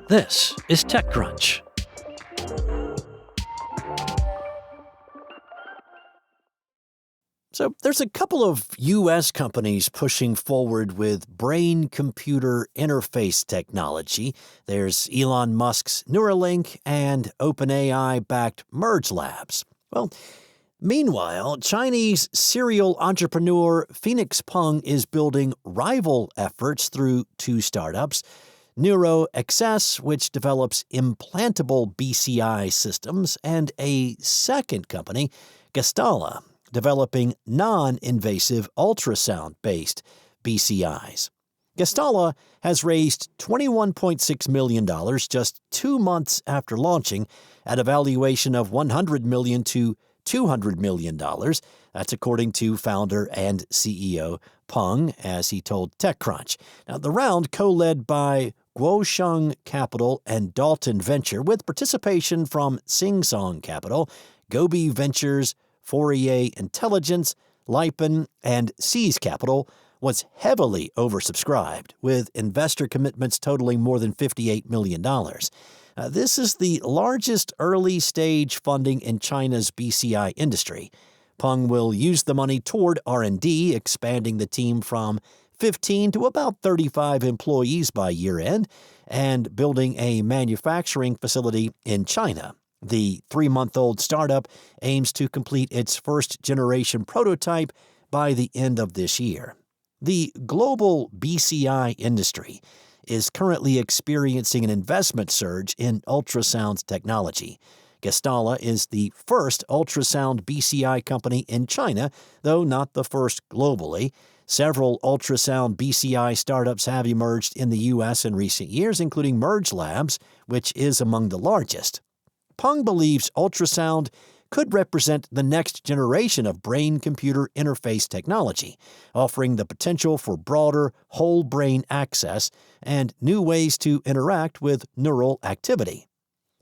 This is TechCrunch. So there's a couple of U.S. companies pushing forward with brain-computer interface technology. There's Elon Musk's Neuralink and OpenAI-backed Merge Labs. Well, meanwhile, Chinese serial entrepreneur Phoenix Peng is building rival efforts through two startups. NeuroXS, which develops implantable BCI systems, and a second company, Gestala, developing non-invasive ultrasound-based BCIs. Gestala has raised $21.6 million just 2 months after launching at a valuation of $100 million to $200 million. That's according to founder and CEO Peng, as he told TechCrunch. Now, the round, co-led by Guosheng Capital and Dalton Venture, with participation from Sing Song Capital, Gobi Ventures, Fourier Intelligence, Lipen, and Seas Capital, was heavily oversubscribed, with investor commitments totaling more than $58 million. This is the largest early-stage funding in China's BCI industry. Peng will use the money toward R&D, expanding the team from 15 to about 35 employees by year-end, and building a manufacturing facility in China. The 3-month-old startup aims to complete its first-generation prototype by the end of this year. The global BCI industry is currently experiencing an investment surge in ultrasound technology. Gestala is the first ultrasound BCI company in China, though not the first globally. Several ultrasound BCI startups have emerged in the U.S. in recent years, including Merge Labs, which is among the largest. Peng believes ultrasound could represent the next generation of brain-computer interface technology, offering the potential for broader whole-brain access and new ways to interact with neural activity.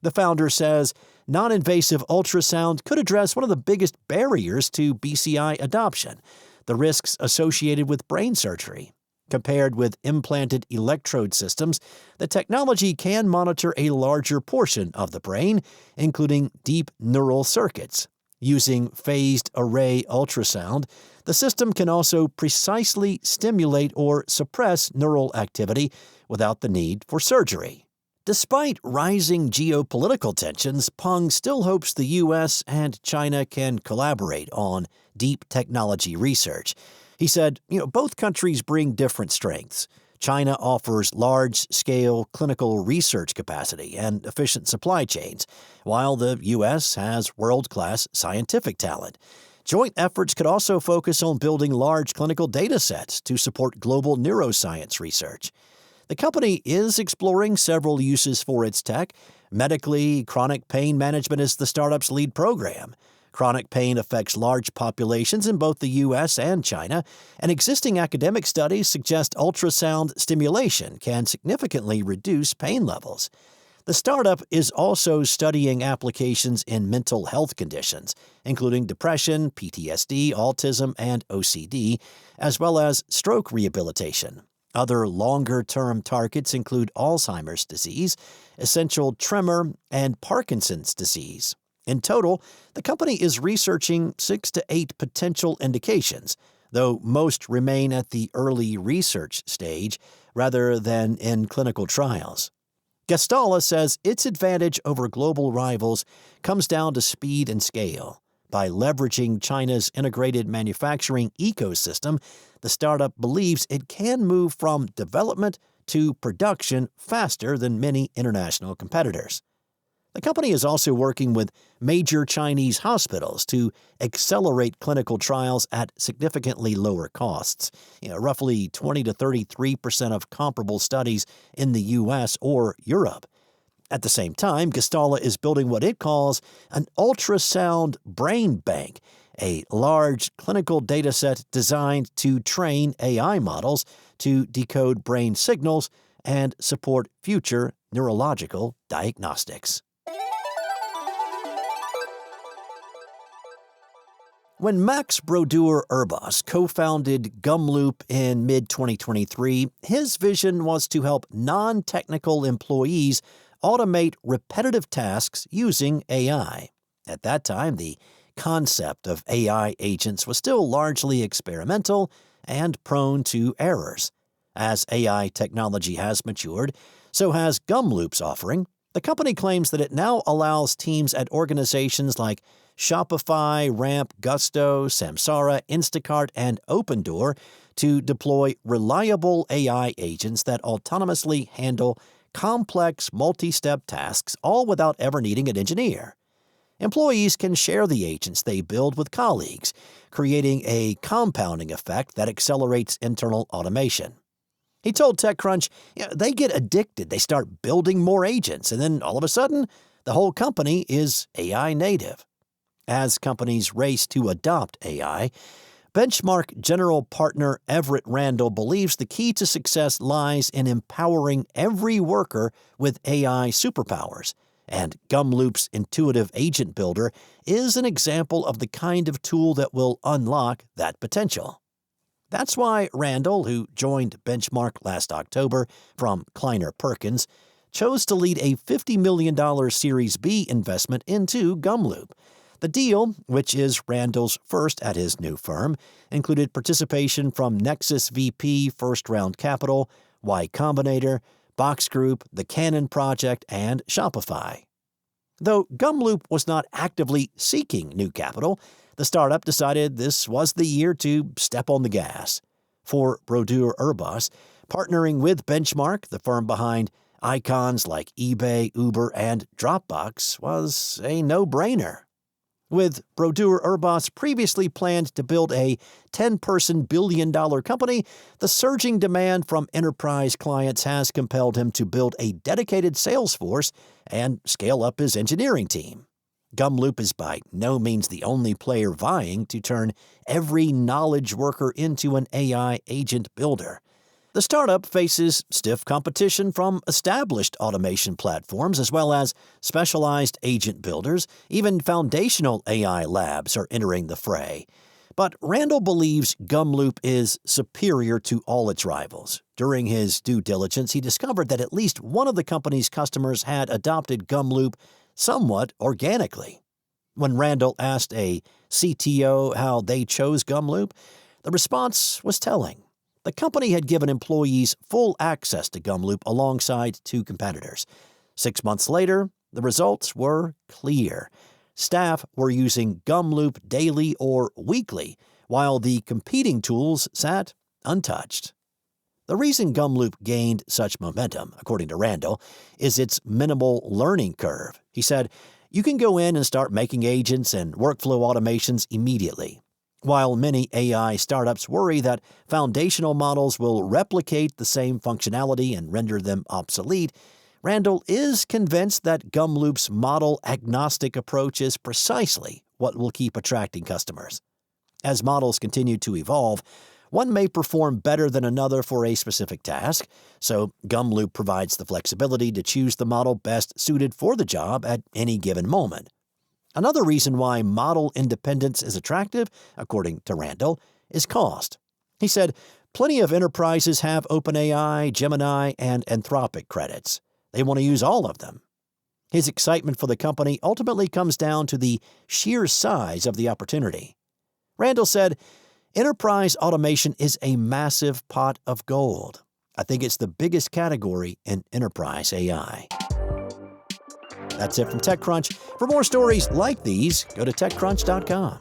The founder says non-invasive ultrasound could address one of the biggest barriers to BCI adoption, the risks associated with brain surgery. Compared with implanted electrode systems, the technology can monitor a larger portion of the brain, including deep neural circuits. Using phased array ultrasound, the system can also precisely stimulate or suppress neural activity without the need for surgery. Despite rising geopolitical tensions, Peng still hopes the U.S. and China can collaborate on deep technology research. He said, both countries bring different strengths. China offers large-scale clinical research capacity and efficient supply chains, while the U.S. has world-class scientific talent. Joint efforts could also focus on building large clinical data sets to support global neuroscience research. The company is exploring several uses for its tech. Medically, chronic pain management is the startup's lead program. Chronic pain affects large populations in both the U.S. and China, and existing academic studies suggest ultrasound stimulation can significantly reduce pain levels. The startup is also studying applications in mental health conditions, including depression, PTSD, autism, and OCD, as well as stroke rehabilitation. Other longer-term targets include Alzheimer's disease, essential tremor, and Parkinson's disease. In total, the company is researching 6 to 8 potential indications, though most remain at the early research stage rather than in clinical trials. Gestala says its advantage over global rivals comes down to speed and scale. By leveraging China's integrated manufacturing ecosystem, the startup believes it can move from development to production faster than many international competitors. The company is also working with major Chinese hospitals to accelerate clinical trials at significantly lower costs, roughly 20 to 33% of comparable studies in the U.S. or Europe. At the same time, Gestala is building what it calls an ultrasound brain bank, a large clinical dataset designed to train AI models to decode brain signals and support future neurological diagnostics. When Max Brodeur-Urbas co-founded Gumloop in mid-2023, his vision was to help non-technical employees automate repetitive tasks using AI. At that time, the concept of AI agents was still largely experimental and prone to errors. As AI technology has matured, so has Gumloop's offering. The company claims that it now allows teams at organizations like Shopify, Ramp, Gusto, Samsara, Instacart, and Opendoor to deploy reliable AI agents that autonomously handle complex multi-step tasks, all without ever needing an engineer. Employees can share the agents they build with colleagues, creating a compounding effect that accelerates internal automation. He told TechCrunch, they get addicted. They start building more agents, and then all of a sudden, the whole company is AI native. As companies race to adopt AI, Benchmark general partner Everett Randell believes the key to success lies in empowering every worker with AI superpowers, and Gumloop's intuitive agent builder is an example of the kind of tool that will unlock that potential. That's why Randall, who joined Benchmark last October from Kleiner Perkins, chose to lead a $50 million Series B investment into Gumloop. The deal, which is Randall's first at his new firm, included participation from Nexus VP First Round Capital, Y Combinator, Box Group, The Canon Project, and Shopify. Though Gumloop was not actively seeking new capital, the startup decided this was the year to step on the gas. For Brodeur-Urbas, partnering with Benchmark, the firm behind icons like eBay, Uber, and Dropbox, was a no-brainer. With Brodeur-Urbas previously planned to build a 10-person billion-dollar company, the surging demand from enterprise clients has compelled him to build a dedicated sales force and scale up his engineering team. Gumloop is by no means the only player vying to turn every knowledge worker into an AI agent builder. The startup faces stiff competition from established automation platforms as well as specialized agent builders. Even foundational AI labs are entering the fray. But Randall believes Gumloop is superior to all its rivals. During his due diligence, he discovered that at least one of the company's customers had adopted Gumloop somewhat organically. When Randall asked a CTO how they chose Gumloop, the response was telling. The company had given employees full access to Gumloop alongside two competitors. 6 months later, the results were clear. Staff were using Gumloop daily or weekly, while the competing tools sat untouched. The reason Gumloop gained such momentum, according to Randall, is its minimal learning curve. He said, "You can go in and start making agents and workflow automations immediately." While many AI startups worry that foundational models will replicate the same functionality and render them obsolete, Randall is convinced that Gumloop's model-agnostic approach is precisely what will keep attracting customers. As models continue to evolve, one may perform better than another for a specific task, so Gumloop provides the flexibility to choose the model best suited for the job at any given moment. Another reason why model independence is attractive, according to Randall, is cost. He said, "Plenty of enterprises have OpenAI, Gemini, and Anthropic credits. They want to use all of them." His excitement for the company ultimately comes down to the sheer size of the opportunity. Randall said, "Enterprise automation is a massive pot of gold. I think it's the biggest category in enterprise AI." That's it from TechCrunch. For more stories like these, go to TechCrunch.com.